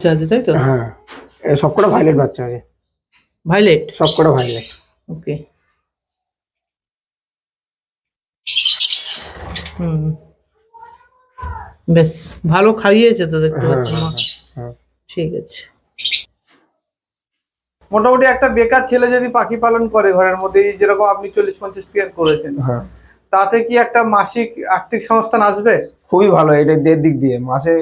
বাচ্চা আছে তাই তো? হ্যাঁ, সবকটা ভাইলেট বাচ্চা আছে। ভাইলেট? সবকটা ভাইলেট। ওকে। হুম, বেশ ভালো খাইয়েছে তো দেখতে হ্যাঁ পাচ্ছি হ্যাঁ মা। হ্যাঁ হ্যাঁ। ঠিক আছে। মোটামুটি একটা বেকার ছেলে যদি পাখি পালন করে ঘরের মধ্যে, যেরকম আপনি 40-50 পেয়ার করেছেন, হ্যাঁ, তাতে কি একটা মাসিক আর্থিক সংস্থান আসবে? খুবই ভালো। এটা দেড় দিক দিয়ে মাসে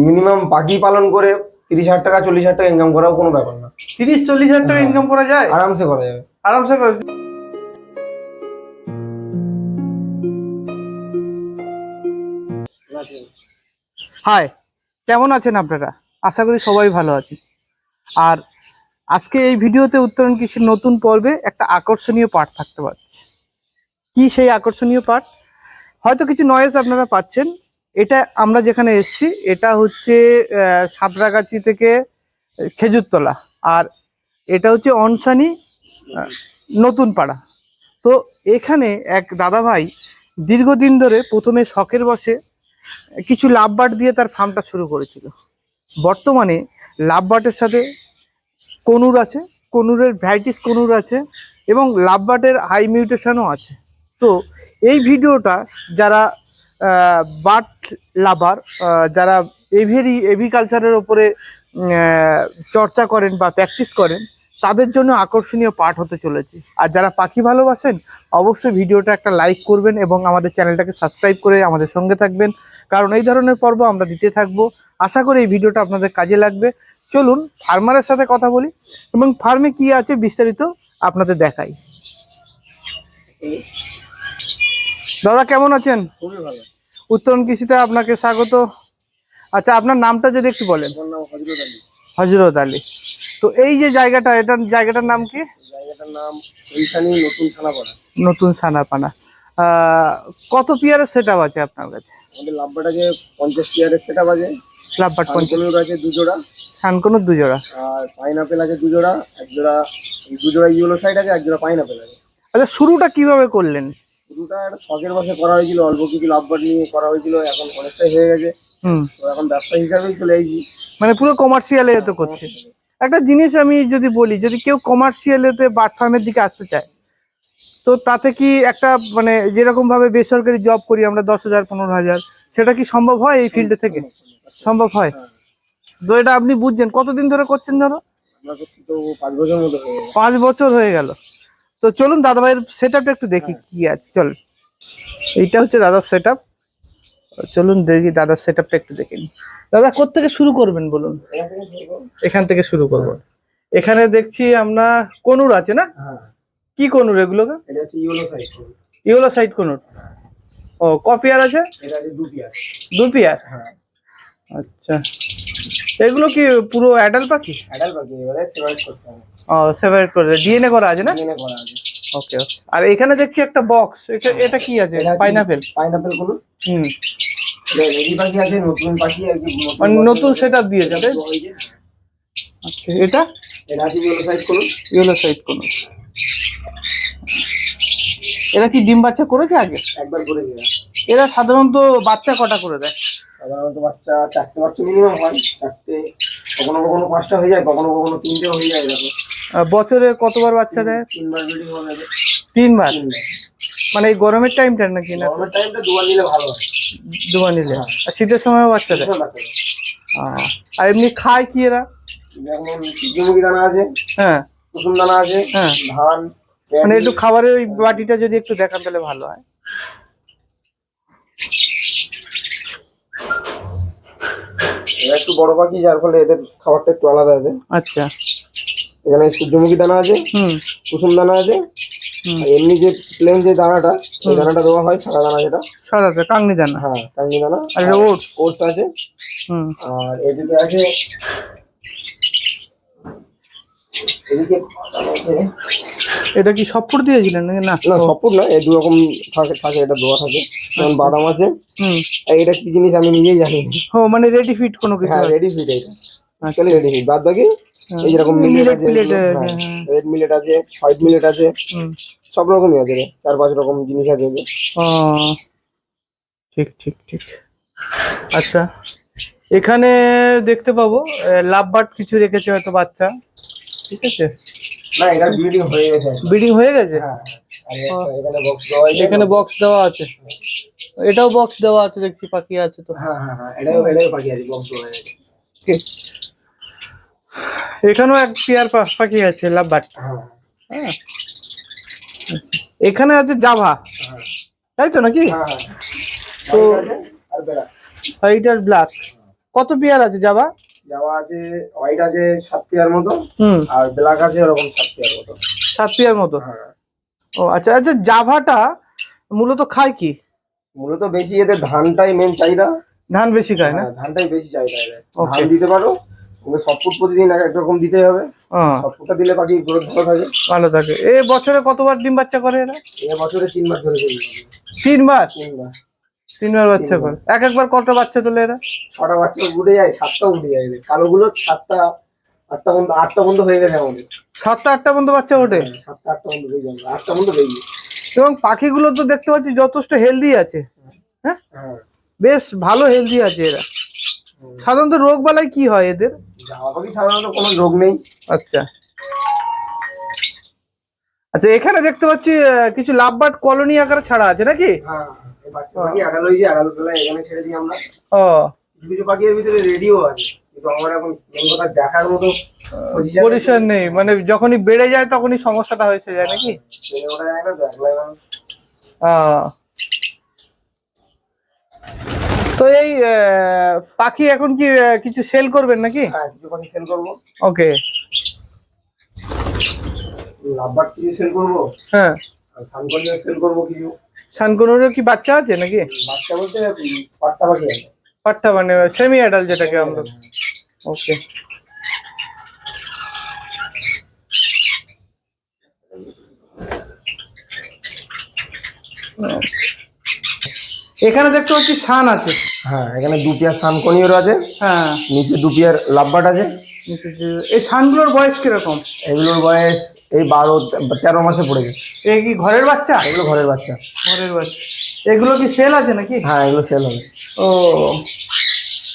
মিনিমাম পাখি পালন করে 30,000 টাকা 40,000 টাকা ইনকাম করাও কোনো ব্যাপার না। 30-40 হাজার টাকা হ্যাঁ, ইনকাম করা যায় আরামসে করা যাবে। আরামসে করে। হাই, কেমন আছেন আপনারা? আশা করি সবাই ভালো আছেন। আর আজকে এই ভিডিওতে উত্তরণ কৃষির নতুন পর্বে একটা আকর্ষণীয় পাঠ থাকতে পারছে। কি সেই আকর্ষণীয় পাঠ? হয়তো কিছু নয়েজ আপনারা পাচ্ছেন। এটা আমরা যেখানে এসেছি এটা হচ্ছে সাঁতরাগাছি থেকে খেজুরতলা, আর এটা হচ্ছে অনসানি নতুন পাড়া। তো এখানে এক দাদাভাই দীর্ঘদিন ধরে প্রথমে শখের বশে কিছু লাভবার্ড দিয়ে তার ফার্মটা শুরু করেছিল। বর্তমানে লাভবার্ডের সাথে কনুর আছে, কনুরের ভ্যারাইটিস কনুর আছে, এবং লাভবার্ডের হাই মিউটেশনও আছে। তো এই ভিডিওটা যারা বার্ড লাভার, যারা এভিকালচারের ওপরে চর্চা করেন বা প্র্যাকটিস করেন, তাদের জন্য আকর্ষণীয় পাঠ হতে চলেছে। আর যারা পাখি ভালোবাসেন অবশ্যই ভিডিওটা একটা লাইক করবেন এবং আমাদের চ্যানেলটাকে সাবস্ক্রাইব করে আমাদের সঙ্গে থাকবেন, কারণ এই ধরনের পর্ব আমরা দিতে থাকবো। আশা করি এই ভিডিওটা আপনাদের কাজে লাগবে। চলুন ফার্মারের সাথে কথা বলি এবং ফার্মে কি আছে বিস্তারিত আপনাদের দেখাই। দাদা কেমন আছেন? খুবই ভালো। উত্তরণ কৃষিতে আপনাকে স্বাগত। আচ্ছা, আপনার নামটা যদি একটু বলেন। আমার নাম হজরত আলী। হজরত আলী। তো এই যে জায়গাটা, এটার জায়গাটার নাম কি? জায়গাটার নাম ওইখানে নতুন থানাপাড়া। নতুন সানাপানা। কত পিয়ারের সেট আপ আছে আপনার কাছে? আমাদের লাভবাটাকে 50 পেয়ারের সেট আপ আছে। লাভবার্ড 50, সানকনুর আছে 2 জোড়া, সানকনুর 2 জোড়া। আর পাইনাপেল আছে 2 জোড়া, এক জোড়া 2 জোড়া ইয়েলো সাইড আছে, এক জোড়া পাইনাপেল আছে। আচ্ছা, শুরুটা কিভাবে করলেন? শুরুটা একটা শখের বশে করা হয়েছিল, অল্প কিছু লাভবার্ড নিয়ে করা হয়েছিল। এখন অনেকটাই হয়ে গেছে, হুম, তো এখন ব্যবসা হিসাবেই চলে এসেছি। মানে পুরো কমার্শিয়ালে তো করছে। একটা জিনিস আমি যদি বলি, যদি কেউ কমার্শিয়ালেতে বার্ড ফার্মের দিকে আসতে চায়, তো তাতে কি একটা মানে যেরকম ভাবে বেসরকারি জব করি আমরা 10,000 15,000, সেটা কি সম্ভব হয় এই ফিল্ডে থেকে? সম্ভব হয়? হ্যাঁ, তো এটা আপনি বুঝছেন কতদিন ধরে করছেন ধরো? আমরা করছি তো 5 বছর মতো হয়ে গেছে। 5 বছর হয়ে গেল। তো চলুন দাদা ভাইয়ের সেট আপটা একটু দেখি হ্যাঁ, কি আছে। চল, এইটা হচ্ছে দাদার সেট আপ। চলুন দেখি দাদার সেট আপটা একটু দেখে নিই। দাদা কোত্থেকে শুরু করবেন বলুন? এখান থেকে শুরু করবো। এখানে দেখছি আমরা কনুর আছে না? হ্যাঁ, কি কনুর এগুলো? এটা হচ্ছে ইয়েলো সাইড। ইয়েলো সাইড কনুর। ও, ক পেয়ার আছে? এটা আছে 2 পেয়ার। 2 পেয়ার। হ্যাঁ, আচ্ছা, এগুলো কি পুরো অ্যাডাল্ট পাখি? অ্যাডাল্ট পাখি, এবারে সেপারেট করতে হবে। ও, সেপারেট করে ডিএনএ করা আছে না? ডিএনএ করা আছে। ওকে ওকে। আর এখানে দেখছি একটা বক্স, এটা কি আছে? পাইনাপেল। পাইনাপেল গুলো হুম, রেডি পাখি আছে, নতুন পাখি আর কি, মানে নতুন সেট আপ দিয়েছে তাই? আচ্ছা, এটা এটা আছে ইয়েলো সাইড করুন। ইয়েলো সাইড কোন? এরা কি ডিম বাচ্চা করেছে আগে? একবার করে দিলাম। এরা সাধারণত বাচ্চা কটা করে দেয়? সাধারণত বাচ্চা 4টে বাচ্চা মিনিমাম হয়। 4টে, কখনো কখনো 5টা হয়ে যায়, কখনো কখনো 3টে হয়ে যায়। এরকম বছরে কতবার বাচ্চা দেয়? 3বার ব্রিডিং হবে। 3বার? 3বার। মানে এই গরমের টাইমটা নাকি? না, গরমের টাইমটা 2বার নিলে ভালো হয়। 2বার নিলে। হ্যাঁ। আর শীতের সময় বাচ্চা দেয়? ভীষণ বাচ্চা দেয়। আর এমনি খায় কি এরা? যেমন সূর্যমুখী দানা আছে, হ্যাঁ কুসুম দানা আছে, হ্যাঁ। ধান। মানে একটু খাবারের ওই বাটিটা যদি একটু দেখান তাহলে ভালো হয়। এরা একটু বড় পাখি, যার ফলে এদের খাবারটা একটু আলাদা আছে। আচ্ছা। এখানে সূর্যমুখী দানা আছে, হুম কুসুম দানা আছে, হুম। আর এমনি যে প্লেন যে দানাটা, এই দানাটা দেওয়া হয় সাদা দানা যেটা। সাদা কাংনি দানা? হ্যাঁ, কাঙ্গি দানা। আর ওটস? ওটস আছে। হুম। আর এদিকে আছে, এদিকে আছে। এটা কি সবপুর দিয়েছিলেন নাকি? না না, সবপুর না, এই 2 রকম থাকে এটা দেওয়া থাকে। যেমন বাদাম আছে। হুম। আর এটা কি জিনিস আমি নিজেই জানি না। ও, মানে রেডি ফিট কোনো কিছু? হ্যাঁ, রেডি ফিড এটা। আচ্ছা। রেডি ফিড বাদ বাকি এই যেরকম মিলেট আছে, রেড মিলেট আছে, হোয়াইট মিলেট আছে, হুম। সব রকমই আছে রে। 4-5 রকম জিনিস আছে এদের। ও, ঠিক ঠিক ঠিক। আচ্ছা, এখানে দেখতে পাবো লাভ বার্ড কিছু রেখেছে হয়তো বাচ্চা, ঠিক আছে। না এখানে ব্রিডিং হয়ে গেছে। ব্রিডিং হয়ে গেছে। হ্যাঁ আর এখানে বক্স দেওয়া আছে। এখানে বক্স দেওয়া আছে, এটাও বক্স দেওয়া আছে দেখছি, পাখি আছে তো। হ্যাঁ হ্যাঁ হ্যাঁ এটাও পাখি আছে, বক্স দেওয়া আছে। ঠিক। এখানেও এক পেয়ার পাখি আছে লাভ বার্ড। হ্যাঁ হ্যাঁ, এখানে আছে জাভা, হ্যাঁ তাই তো নাকি? হ্যাঁ তো আর বেড়া হোয়াইট আর ব্ল্যাক, কত পেয়ার আছে জাভা? যাওয়া আছে হোয়াইট আছে 7 পেয়ার মতো, হুম, আর ব্ল্যাক আছে ওরকম 7 পেয়ার মতো। 7 পেয়ার মতো। হ্যাঁ ও আচ্ছা আচ্ছা, জাভাটা মূলত খায় কি? মূলত বেশি এদের ধানটাই মেন চাহিদা। ধান বেশি খায় না? হ্যাঁ, ধানটাই বেশি চাহিদা এদের। Okay. ধান দিতে পারো, ওকে সফট প্রতিদিন এক রকম দিতে হবে। সফটটা দিলে পাখি গ্রোথ ভালো থাকে। ভালো থাকে। বছরে কতবার ডিম বাচ্চা করে এরা? এ বছরে 3 বার ধরে চলবে। 3 বার? 3 বার। 3 বার বাচ্চা করে। এক একবার কত বাচ্চা তোলে এরা? 6টা বাচ্চা উঠে যায়, 7টাও উঠে যায় এদের। কালোগুলো 7টা 8টা পর্যন্ত, 8টা পর্যন্ত হয়ে গেছে আমাদের। 7টা 8টা পর্যন্ত বাচ্চা ওঠে? 7টা 8টা পর্যন্ত হয়ে যাবে, 8টা পর্যন্ত হয়ে যাবে। এবং পাখিগুলো তো দেখতে পাচ্ছি যথেষ্ট হেলদি আছে। হ্যাঁ, হ্যাঁ বেশ ভালো হেলদি আছে এরা। সাধারণত রোগ বালাই কি হয় এদের? জামা পাখি সাধারণত কোনো রোগ নেই। আচ্ছা আচ্ছা, এখানে দেখতে পাচ্ছি কিছু লাভ বার্ড কলোনি আকারে ছাড়া আছে নাকি? হ্যাঁ এই বাচ্চা পাখি আড়াল হয়ে যায়, আড়াল বেলা এখানে ছেড়ে দিই আমরা। ও কিছু কিছু পাখি এর ভিতরে রেডিও আছে, কিন্তু আমার এখন মেন কথা দেখার মতো পরিষ্কার নেই, মানে যখনই বেড়ে যায় তখনই সমস্যাটা হয়েছে যায় নাকি? ছেড়ে ওঠা যায় না, দেখলাই না। আহ, তো এই পাখি এখন কি কিছু সেল করবেন নাকি? হ্যাঁ কিছু পাখি সেল করবো। ওকে। লাভবার্ড কিছু সেল করবো, হ্যাঁ, আর সানকনিও সেল করবো কিছু। শানকনুরের কি বাচ্চা আছে নাকি? বাচ্চা বলতে পাট্টা পাখি আছে। পাঠা মানে সেমি অ্যাডাল্ট যেটাকে আমরা। ওকে। এখানে দেখতে পাচ্ছি শান আছে। হ্যাঁ এখানে 2 পেয়ার সানকনিওর আছে, হ্যাঁ, নিচে 2 পেয়ার লাভবার্ড আছে। এই শানগুলোর বয়স কিরকম? এগুলোর বয়স এই 12-13 মাসে পড়েছে। এই কি ঘরের বাচ্চা? এগুলো ঘরের বাচ্চা। ঘরের বাচ্চা। এগুলো কি সেল আছে নাকি? হ্যাঁ এগুলো সেল হবে। ও,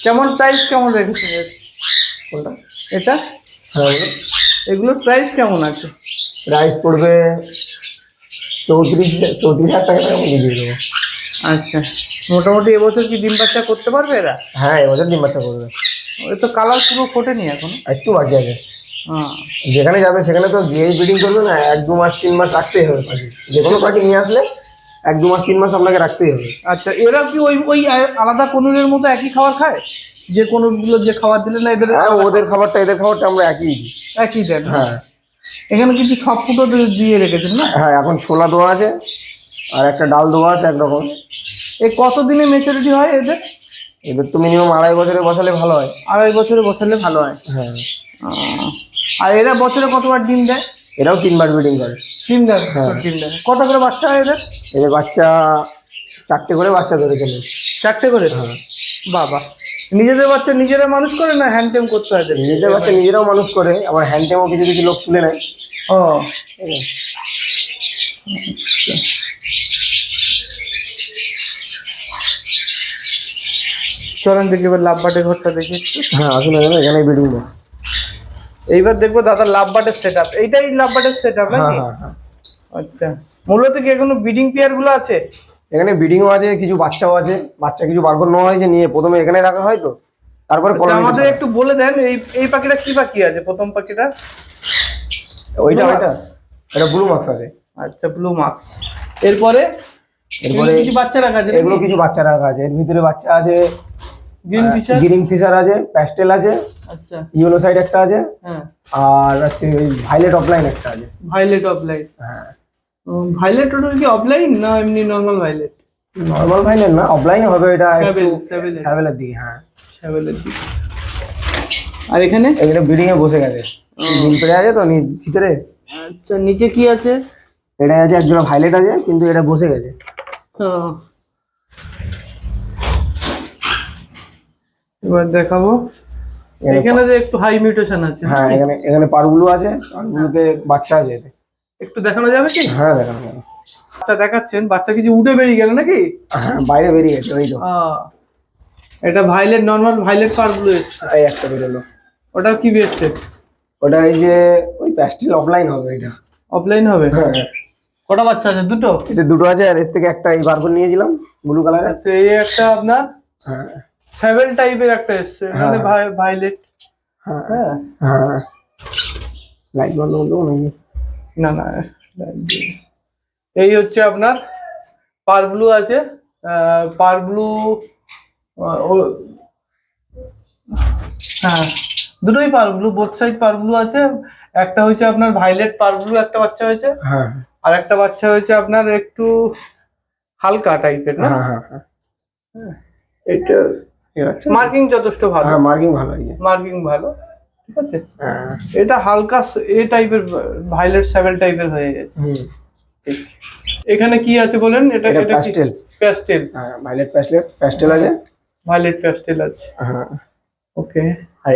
কেমন প্রাইস কেমন রেখেছেন কোনটা? এটা? হ্যাঁ বলো। এগুলোর প্রাইস কেমন আছে? প্রাইস পড়বে 34,000 টাকা দিয়ে দেবো। আচ্ছা, মোটামুটি এবছর কি ডিম বাচ্চা করতে পারবে এরা? হ্যাঁ এবছর ডিম বাচ্চা করবে। ওই তো কালার পুরো ফোটেনি এখন। একটু বাকি আছে। হ্যাঁ, যেখানে যাবে সেখানে তো যেই ব্রিডিং করবে না, 1-2 মাস 3 মাস রাখতেই হবে পাখি। যে কোনো পাখি নিয়ে আসলে 1-2 মাস 3 মাস আপনাকে রাখতেই হবে। আচ্ছা, এরা কি ওই ওই আলাদা কোনুরের মতো একই খাবার খায়? যে কোনুরগুলো যে খাবার দিলে না এদের? হ্যাঁ ওদের খাবারটা এদের খাবারটা আমরা একই দিই। একই দেন? হ্যাঁ এখানে কিছু সব ফুটো দিয়ে রেখেছেন না? হ্যাঁ এখন ছোলা দেওয়া আছে, আর একটা ডাল দেওয়া আছে একরকম। এই কতদিনে মেচুরিটি হয় এদের? এদের তো মিনিমাম 2.5 বছরে বসালে ভালো হয়। 2.5 বছরে বসালে ভালো হয়। হ্যাঁ আর এরা বছরে কতবার ডিম দেয়? এরাও 3 বার ব্রিডিং করে। 3 দেয়? হ্যাঁ। 3 দেয়। কত করে বাচ্চা হয় এদের? এদের বাচ্চা 4টে করে বাচ্চা ধরে চলে। 4টে করে? হ্যাঁ বাবা, নিজেদের বাচ্চা নিজেরা মানুষ করে না হ্যান্ড টেম করতে হয় এদের? নিজেদের বাচ্চা নিজেরাও মানুষ করে, আবার হ্যান্ড টেমও কিছু কিছু লোক তুলে নেয়। ও, ঠিক আছে। চলেন দেখি এবার লাভ বাটের ঘরটা দেখি একটু। হ্যাঁ আসুন এখানে ব্রিডিং বক্স। এইবার দেখবো দাদা লাভ বাটের সেট আপ। এইটাই লাভ বাটের সেট আপ হ্যাঁ নাকি? হ্যাঁ হ্যাঁ আচ্ছা, মূলত কি এখনো ব্রিডিং পেয়ার গুলো আছে? এখানে ব্রিডিংও আছে, কিছু বাচ্চাও আছে। বাচ্চা কিছু বার করে নেওয়া হয়েছে, নিয়ে প্রথমে এখানে রাখা হয়, তো তারপরে আচ্ছা, আমাদের একটু বলে দেন এই এই পাখিটা কি পাখি আছে? প্রথম পাখিটা ওইটা Blue ওইটা Max? এটা ব্লু মার্কস আছে। আচ্ছা, ব্লু মার্কস। এরপরে এরপরে কিছু বাচ্চা রাখা আছে? এগুলো কিছু বাচ্চা রাখা আছে। এর ভিতরে বাচ্চা আছে গ্রিন ফিশার? গ্রিন ফিশার আছে, প্যাস্টেল আছে, আচ্ছা, ইয়েলো সাইড একটা আছে, হ্যাঁ, আর হচ্ছে ওই ভাইলেট অফলাইন একটা আছে। Violate offline. হ্যাঁ ভাইলেট ওটা কি অফলাইন না এমনি নরমাল ভাইলেট? নর্মাল ভাইলেট না, অফলাইন হবে এটা। একটু Savile। সাবেলের দিকে। হ্যাঁ শ্যাভেলের দিকে। আর এখানে এখানে ব্রিডিং এ বসে গেছে, ডিম পেড়ে আছে তো ভিতরে। আচ্ছা, নিচে কি আছে? এটা আছে একজোড়া ভাইলেট আছে, কিন্তু এটা বসে গেছে। এবার দেখাবো। এখানে যে একটু হাই মিউটেশন আছে। হ্যাঁ এখানে এখানে পারগুলো আছে, পারগুলোতে বাচ্চা আছে এতে। একটু দেখানো যাবে কি? হ্যাঁ দেখানো যাবে। আচ্ছা, দেখাচ্ছেন। বাচ্চা কিছু উঠে বেরিয়ে গেল নাকি? হ্যাঁ বাইরে বেরিয়ে গেছে, ওই তো। এটা ভাইলেট, নরমাল ভাইলেট পারগুলো এসছে। এই একটা বেরোলো। ওটা কি বেসছে? ওটা এই যে ওই প্যাস্টেল অফলাইন হবে এটা। অফলাইন হবে? হ্যাঁ কটা বাচ্চা আছে? দুটো? এটা দুটো আছে, আর এর থেকে একটা এই বার করে নিয়েছিলাম ব্লু কালারের। আচ্ছা, এই একটা আপনার হ্যাঁ সেভেল টাইপের একটা এসছে, মানে ভাইলেট। হ্যাঁ হ্যাঁ হ্যাঁ, লাইট বন্ধ করবো নাকি? না না, এই হচ্ছে আপনার পার ব্লু আছে, পার ব্লু। হ্যাঁ, দুটোই পার ব্লু, বোথ সাইড পার ব্লু আছে। একটা হচ্ছে আপনার ভাইলেট পার ব্লু একটা বাচ্চা হয়েছে, হ্যাঁ আর একটা বাচ্চা হয়েছে আপনার একটু হালকা টাইপের না। হ্যাঁ হ্যাঁ হ্যাঁ, এটা মার্কিং যথেষ্ট ভালো। হ্যাঁ মার্কিং ভালো আছে। মার্কিং ভালো, ঠিক আছে। হ্যাঁ এটা হালকা এ টাইপের, ভাইলেট সেভেল টাইপের হয়ে গেছে। ঠিক। এখানে কি আছে বলেন? এটা এটা এটা কি? প্যাস্টেল। প্যাস্টেল। হ্যাঁ ভাইলেট প্যাস্টেল আছে। ভাইলেট প্যাস্টেল আছে। হ্যাঁ, ওকে। আর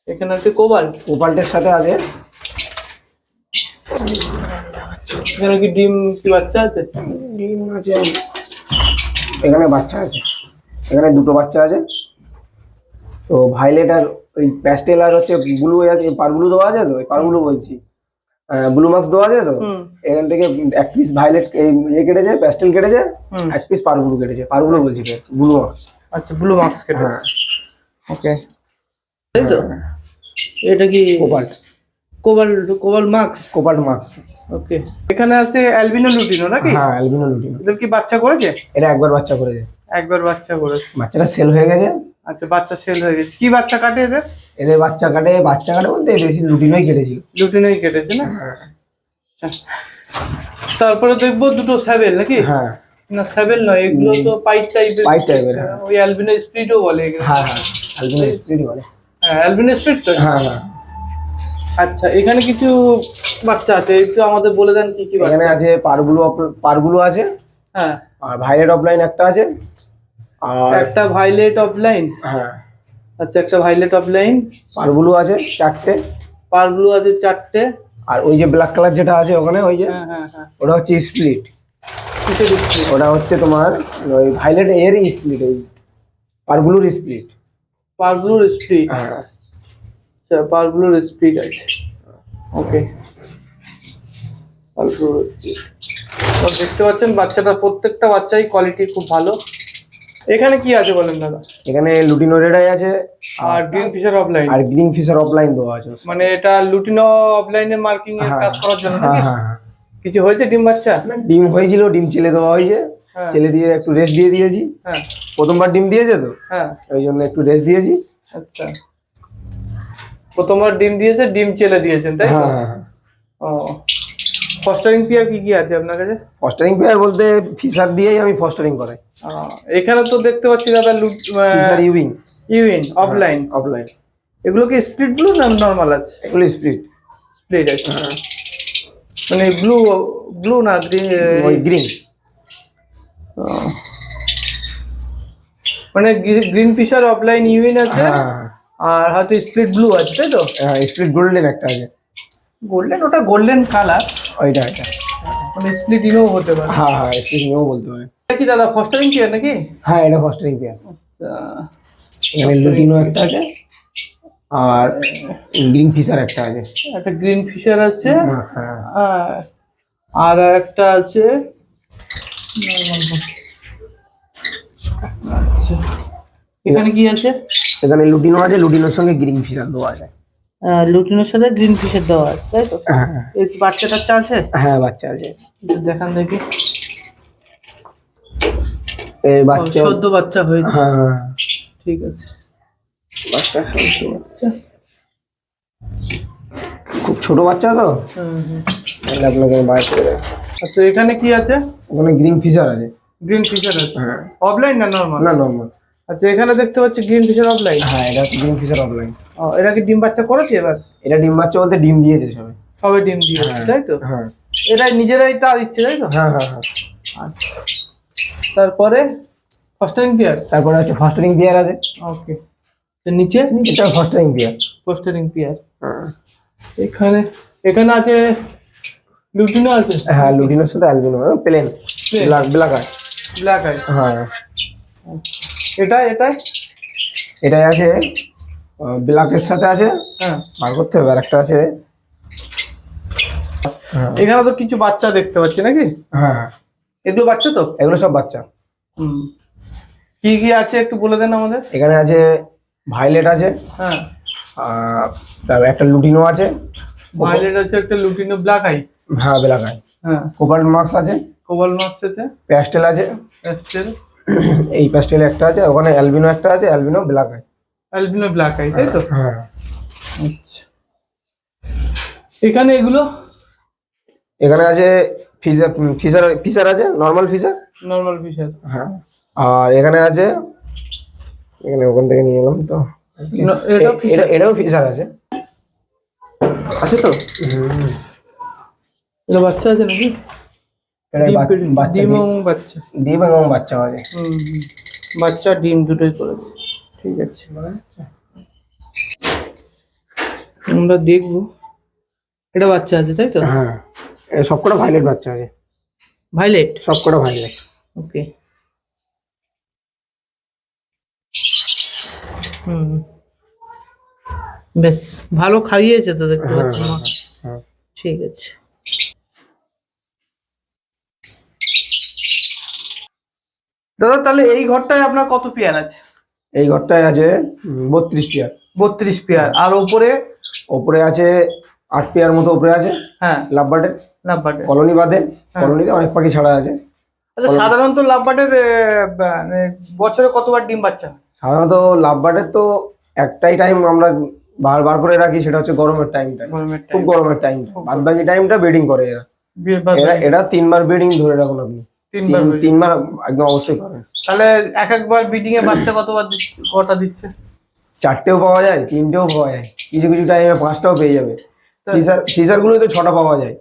এখানে আছে কোবাল্ট। কোপাল্টের সাথে আছে। এখানে কি ডিম কি বাচ্চা আছে? ডিম আছে, এখানে বাচ্চা আছে, এখানে দুটো বাচ্চা আছে। তো ভাইলেট আর ওই প্যাস্টেল আর হচ্ছে ব্লু আছে, পার ব্লু দেওয়া আছে তো, ওই পার ব্লু বলছি, ব্লু মার্কস দেওয়া আছে তো। এখান থেকে এক পিস ভাইলেট কেটেছে, প্যাস্টেল কেটেছে, এক পিস পার ব্লু কেটেছে, পার ব্লু বলছি, ব্লু মার্কস। আচ্ছা, ব্লু মার্কস কেটে। হ্যাঁ ওকে, তাই তো। এটা কি cobalt? Cobalt marks. Cobalt marks. Okay. এখানে আছে অ্যালবিনো লুটিনো নাকি? হ্যাঁ অ্যালবিনো লুটিনো। এদের কি বাচ্চা করেছে? এটা একবার বাচ্চা করেছে। একবার বাচ্চা করেছে। বাচ্চাটা সেল হয়ে গেছে। আচ্ছা, বাচ্চা সেল হয়ে গেছে। কি বাচ্চা কাটে এদের? এদের বাচ্চা কাটে বলতে বেশি লুটিনোই কেটেছিল। লুটিনোই কেটেছে না? আচ্ছা। তারপরে দেখবো দুটো সেভেল নাকি? হ্যাঁ না, সেভেল নয়, এগুলো তো পাইপ টাইপের। পাইপ টাইপের, হ্যাঁ। ওই অ্যালবিনো স্প্লিটও বলে এগুলো। হ্যাঁ হ্যাঁ, অ্যালবিনো স্প্লিট বলে। হ্যাঁ, অ্যালবিনো স্প্লিট তো। হ্যাঁ হ্যাঁ। আচ্ছা, এখানে কিছু বাচ্চা আছে, একটু আমাদের বলে দেন কি কি বাচ্চা। এখানে আছে পারগুলো আছে। হ্যাঁ, আর ভাইলেট অফলাইন একটা আছে। আর একটা ভাইলেট অফলাইন। হ্যাঁ, আচ্ছা, একটা ভাইলেট অফলাইন। পারগুলো আছে 4টে। পার ব্লু আছে 4টে। আর ওই যে ব্ল্যাক কালার যেটা আছে ওখানে, ওই যে হ্যাঁ হ্যাঁ হ্যাঁ। ওটা হচ্ছে স্প্লিট। কিসের স্প্লিট? ওটা হচ্ছে তোমার ওই ভাইলেট এরই স্প্লিট, ওই পারগুলোর স্প্লিট। পার ব্লুর স্প্লিট। হ্যাঁ। আচ্ছা, পার ব্লুর স্প্লিট আছে। ওকে, পার ব্লুর স্প্লিট। তো দেখতে পাচ্ছেন বাচ্চাটা, প্রত্যেকটা বাচ্চাই কোয়ালিটি খুব ভালো। এখানে কি আছে বলেন দাদা? এখানে লুটিনো রেডাই আছে, আর গ্রিন ফিশার অফলাইন। আর গ্রিন ফিশার অফলাইন দেওয়া আছে। মানে এটা লুটিনো অফলাইনের মার্কিং এর হ্যাঁ, কাজ করার জন্য হ্যাঁ নাকি? হ্যাঁ হ্যাঁ। কিছু হয়েছে ডিম বাচ্চা? ডিম হয়েছিল, ডিম চেলে দেওয়া হয়েছে। হ্যাঁ। চেলে দিয়ে একটু রেস্ট দিয়ে দিয়েছি। হ্যাঁ প্রথমবার ডিম দিয়েছে তো, হ্যাঁ। ওই জন্য একটু রেস্ট দিয়েছি। আচ্ছা, প্রথমবার ডিম দিয়েছে, ডিম চেলে দিয়েছেন তাই তো? হ্যাঁ হ্যাঁ হ্যাঁ। ও, ফস্টারিং পেয়ার কি কি আছে আপনার কাছে? ফস্টারিং পেয়ার বলতে ফিশার দিয়েই আমি ফস্টারিং করাই। এখানে তো দেখতে পাচ্ছি দাদা ফিশার ইউইং। ইউইন অফলাইন। অফলাইন। এগুলো কি স্প্লিট ব্লু না নরমাল আছে? এগুলো স্প্লিট। স্প্লিট আছে, মানে ব্লু ব্লু না গ্রিন? ওই গ্রিন। মানে গ্রিন ফিশার অফলাইন ইউইন আছে, হ্যাঁ আর হয়তো স্প্লিট ব্লু আছে তাই তো? হ্যাঁ, স্প্লিট গোল্ডেন একটা আছে। গোল্ডেন, ওটা গোল্ডেন কালার, ওইটা এটা। মানে স্প্লিট ইনও হতে পারে। হ্যাঁ হ্যাঁ, স্প্লিট নিয়েও বলতে পারে। এটা কি দাদা ফস্টারিং পেয়ার নাকি? হ্যাঁ, এটা ফস্টারিং পেয়ার। আচ্ছা, এখানে লুটিনো একটা আছে, আর গ্রিন ফিশার একটা আছে। একটা গ্রিন ফিশার আছে, হ্যাঁ। আর একটা আছে আচ্ছা, এখানে কি আছে? এখানে লুটিনো আছে, লুটিনোর সঙ্গে গ্রিন ফিশার দেওয়া আছে। লুটিনের সাথে গ্রিন ফিশের দেওয়া আছে তাই তো? হ্যাঁ এর কি বাচ্চা টাচ্চা আছে? হ্যাঁ, বাচ্চা আছে। একটু দেখান দেখি। এই বাচ্চা, সদ্য বাচ্চা হয়েছে। হ্যাঁ হ্যাঁ, ঠিক আছে, বাচ্চা সদ্য বাচ্চা, খুব ছোট বাচ্চা তো। তাহলে আপনাকে আমি বাইরে করে দেবো। আচ্ছা, এখানে কি আছে? ওখানে গ্রিন ফিশার আছে। গ্রিন ফিশার আছে, হ্যাঁ। অফলাইন না নরমাল? না, নর্মাল। আচ্ছা, এখানে দেখতে পাচ্ছি গ্রিন ফিশার অফলাইন। হ্যাঁ, এটা হচ্ছে গ্রিন ফিশার অফলাইন। ও, এরা কি ডিম বাচ্চা করেছে এবার? এটা ডিম বাচ্চা বলতে ডিম দিয়েছে সবে। সবে ডিম দিয়েছে হ্যাঁ, তাই তো? হ্যাঁ এরাই নিজেরাই তা দিচ্ছে তাই তো? হ্যাঁ হ্যাঁ হ্যাঁ। আচ্ছা, তারপরে ফস্টারিং পেয়ার। তারপরে হচ্ছে ফস্টারিং পেয়ার আছে। ওকে, নিচে এটা ফস্টারিং পেয়ার। Fostering pair. হ্যাঁ এখানে আছে লুটিনো আছে। হ্যাঁ, লুটিনোর সাথে albino plane black eye. Black eye. হ্যাঁ, এটা এটা এটাই আছে ব্ল্যাকের সাথে আছে, হ্যাঁ, বার করতে হবে। আর একটা আছে, হ্যাঁ এখানে তো কিছু বাচ্চা দেখতে পাচ্ছি নাকি? হ্যাঁ, এগুলো বাচ্চা তো? এগুলো সব বাচ্চা। হুম, কি কি আছে একটু বলে দেন আমাদের। এখানে আছে ভাইলেট আছে, হ্যাঁ, তারপর একটা লুটিনো আছে, ভায়োলেট আছে, একটা লুটিনো ব্ল্যাক আই, হ্যাঁ ব্ল্যাক আই, হ্যাঁ, কোবাল্ট মার্কস আছে, কোবাল মার্কস আছে, প্যাস্টেল আছে, প্যাস্টেল, এই প্যাস্টেল একটা আছে, ওখানে অ্যালবিনো একটা আছে, albino black eye. Albino black eye, তাই তো? হ্যাঁ, আচ্ছা, এখানে এগুলো এখানে আছে ফিজার, ফিশার আছে, নর্মাল ফিশার। Normal fissure. হ্যাঁ, আর এখানে আছে, এখানে ওখান থেকে নিয়ে এলাম তো, এটা ফিশার এটাও ফিশার আছে। আছে তো? হুম, এটা বাচ্চা আছে নাকি? এটা বাচ্চা, ডিম এবং বাচ্চা। ডিম এবং বাচ্চা আছে। বাচ্চা ডিম দুটোই করেছে, ঠিক আছে। আমরা দেখবো। এটা বাচ্চা আছে তাই তো? হ্যাঁ, এটা সবকটা ভাইলেট বাচ্চা আছে, ভাইলেট, সবকটা ভাইলেট। ওকে। হুম, বেশ ভালো খাইয়েছে তো দেখতে হ্যাঁ পাচ্ছি মা। হ্যাঁ, ঠিক আছে। দাদা তাহলে এই ঘরটায় আপনার কত পেয়ার আছে? এই ঘরটায় আছে 32 পেয়ার। 32 পেয়ার। আর ওপরে? ওপরে আছে 8 পেয়ার মতো ওপরে আছে, হ্যাঁ, লাভবার্ডের, লাভবার্ডের। কলোনি বাদে, কলোনিতে অনেক পাখি ছাড়া আছে। আচ্ছা, সাধারণত লাভবার্ডের মানে বছরে কতবার ডিম বাচ্চা হয়? সাধারণত লাভবার্ডের তো একটাই টাইম আমরা বার করে রাখি, সেটা হচ্ছে গরমের টাইমটা, গরমের খুব টাইম, গরমের টাইম। বাদ বাকি টাইমটা ব্রিডিং করে এরা। এরা 3বার ব্রিডিং ধরে রাখুন আপনি, 3বার breeding। 3বার একদম অবশ্যই করেন। তাহলে এক একবার ব্রিডিং এ বাচ্চা কতবার দিচ্ছে, কটা দিচ্ছে? 4টেও পাওয়া যায়, 3টেও পাওয়া যায়, কিছু কিছু টাইমে 5টাও পেয়ে যাবে। ফিশার গুলো তো 6টা পাওয়া যায়।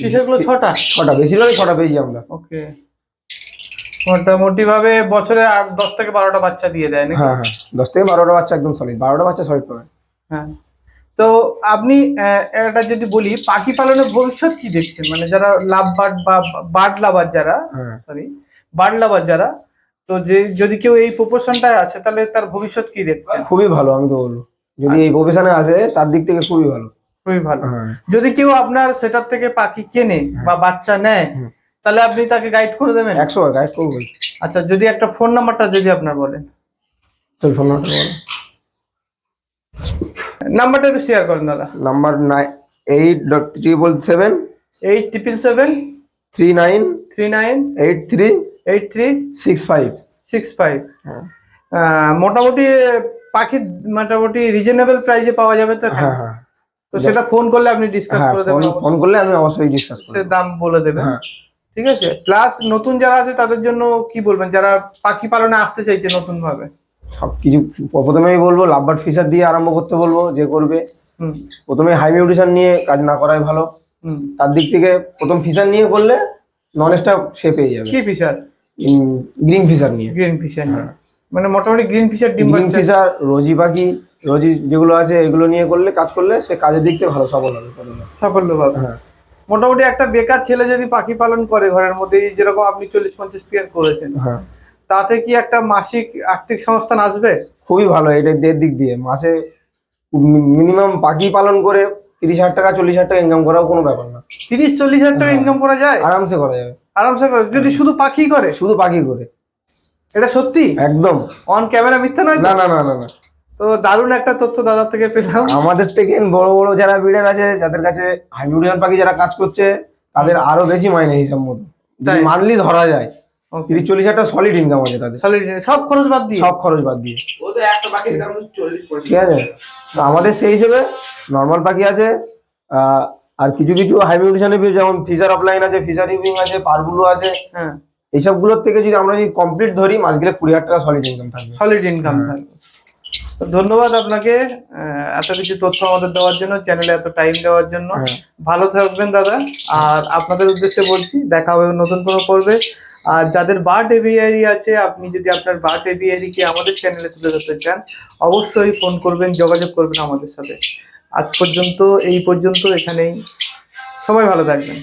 ফিশার গুলো 6টা? 6টা, বেশিরভাগই 6টা পেয়েছি আমরা। ওকে, মোটামুটি ভাবে বছরে 10 থেকে 12টা বাচ্চা দিয়ে দেয় নাকি? হ্যাঁ হ্যাঁ, 10 থেকে 12টা বাচ্চা একদম সলিড, 12টা বাচ্চা সলিড পাবে। হ্যাঁ। তো আপনি এটা যদি বলি, পাখি পালনের ভবিষ্যৎ কি দেখছেন? মানে যারা লাভ বার্ড বা বার্ড লাভার যারা, হ্যাঁ, সরি বার্ড লাভার যারা, তো যে যদি কেউ এই প্রপোর্শনটায় আছে তাহলে তার ভবিষ্যৎ কি দেখছেন? খুবই ভালো, আমি তো বলবো যদি এই প্রফেশনে আসে তার দিক থেকে খুবই ভালো। খুবই ভালো। হ্যাঁ, যদি কেউ আপনার সেটআপ থেকে পাখি কেনে বা বাচ্চা নেয়, তাহলে আপনি তাকে গাইড করে দেবেন? 100 গাইড করবো। আচ্ছা, যদি একটা ফোন নাম্বারটা যদি আপনার বলেন। চল ফোন নাম্বারটা বলো। নাম্বারটা একটু শেয়ার করেন দাদা। নাম্বার 877 877 39 39 83 83 65। 65। হ্যাঁ মোটামুটি পাখি মোটামুটি রিজনেবল প্রাইসে পাওয়া যাবে তো এখানে? হ্যাঁ হ্যাঁ, তো সেটা ফোন করলে আপনি ডিসকাস হ্যাঁ করে দেবেন? ফোন করলে আমি অবশ্যই ডিসকাস করব, সে দাম বলে দেবেন। হ্যাঁ ঠিক আছে। প্লাস নতুন যারা আছে তাদের জন্য কি বলবেন, যারা পাখি পালনে আসতে চাইছে নতুন ভাবে? সবকিছু প্রথমেই বলবো লাভবার্ড ফিশার দিয়ে আরম্ভ করতে বলবো, যে করবে হুম প্রথমে হাই নিউট্রিশন নিয়ে কাজ না করাই ভালো। হুম। তার দিক থেকে প্রথম ফিশার নিয়ে করলে নলেজটা সে পেয়ে যাবে। কি ফিশার? গ্রিন ফিশার নিয়ে, গ্রিন ফিশার। মানে মোটামুটি গ্রিন ফিশার ডিম গ্রিন বাচ্চা, ফিশার, রোজি পাখি, রোজি যেগুলো আছে এগুলো নিয়ে করলে, কাজ করলে সে কাজের দিক থেকে ভালো সফল হবে। সাফল্য পাবে। হ্যাঁ, মোটামুটি একটা বেকার ছেলে যদি পাখি পালন করে ঘরের মধ্যে, যেরকম আপনি 40-50 পেয়ার করেছেন, হ্যাঁ তাতে কি একটা মাসিক আর্থিক সংস্থান আসবে? খুবই ভালো। এটা দিক দিয়ে মাসে মিনিমাম পাখি পালন করে 30,000 টাকা 40,000 টাকা ইনকাম করাও কোনো ব্যাপার না। 30-40 হাজার টাকা ইনকাম করা যায় আরামসে করা যাবে, আরামসে করে, যদি শুধু পাখি করে? শুধু পাখি করে, এটা সত্যি একদম অন ক্যামেরা মিথ্যা নয় তো? না না না না না। তো দারুণ একটা তথ্য দাদার থেকে পেলাম। আমাদের থেকে বড় বড় যারা ব্রিডার আছে, যাদের কাছে হাইব্রিডিয়ান পাখি যারা কাজ করছে, তাদের আরো বেশি মাইনে হিসাব মতো তাই? মান্থলি ধরা যায় 30-40 হাজার টাকা সলিড ইনকাম আছে তাদের, সব খরচ বাদ দিয়ে? সব খরচ বাদ দিয়ে। ও তো একটা পাখির দাম 40-50, ঠিক আছে। তো আমাদের সেই হিসেবে নর্মাল পাখি আছে, আর কিছু কিছু হাইব্রিডিশনে যেমন ফিশার অফলাইন আছে, ফিশার ইউবিং আছে, পারগুলো আছে। হ্যাঁ, এইসব গুলোর থেকে যদি আমরা যদি কমপ্লিট ধরি, মাস গেলে 20,000 টাকা সলিড ইনকাম থাকবে, সলিড ইনকাম থাকবে। তো ধন্যবাদ আপনাকে এত কিছু তথ্য আমাদের দেওয়ার জন্য, চ্যানেলে এত টাইম দেওয়ার জন্য। ভালো থাকবেন দাদা। আর আপনাদের উদ্দেশ্যে বলছি, দেখা হবে নতুন কোনো পর্বে। আর যাদের বার্ড এভিয়ারি আছে, আপনি যদি আপনার বার্ড এভিয়ারিকে আমাদের চ্যানেলে তুলে ধরতে চান, অবশ্যই ফোন করবেন, যোগাযোগ করবেন আমাদের সাথে। আজ পর্যন্ত এই পর্যন্ত, এখানেই। সবাই ভালো থাকবেন।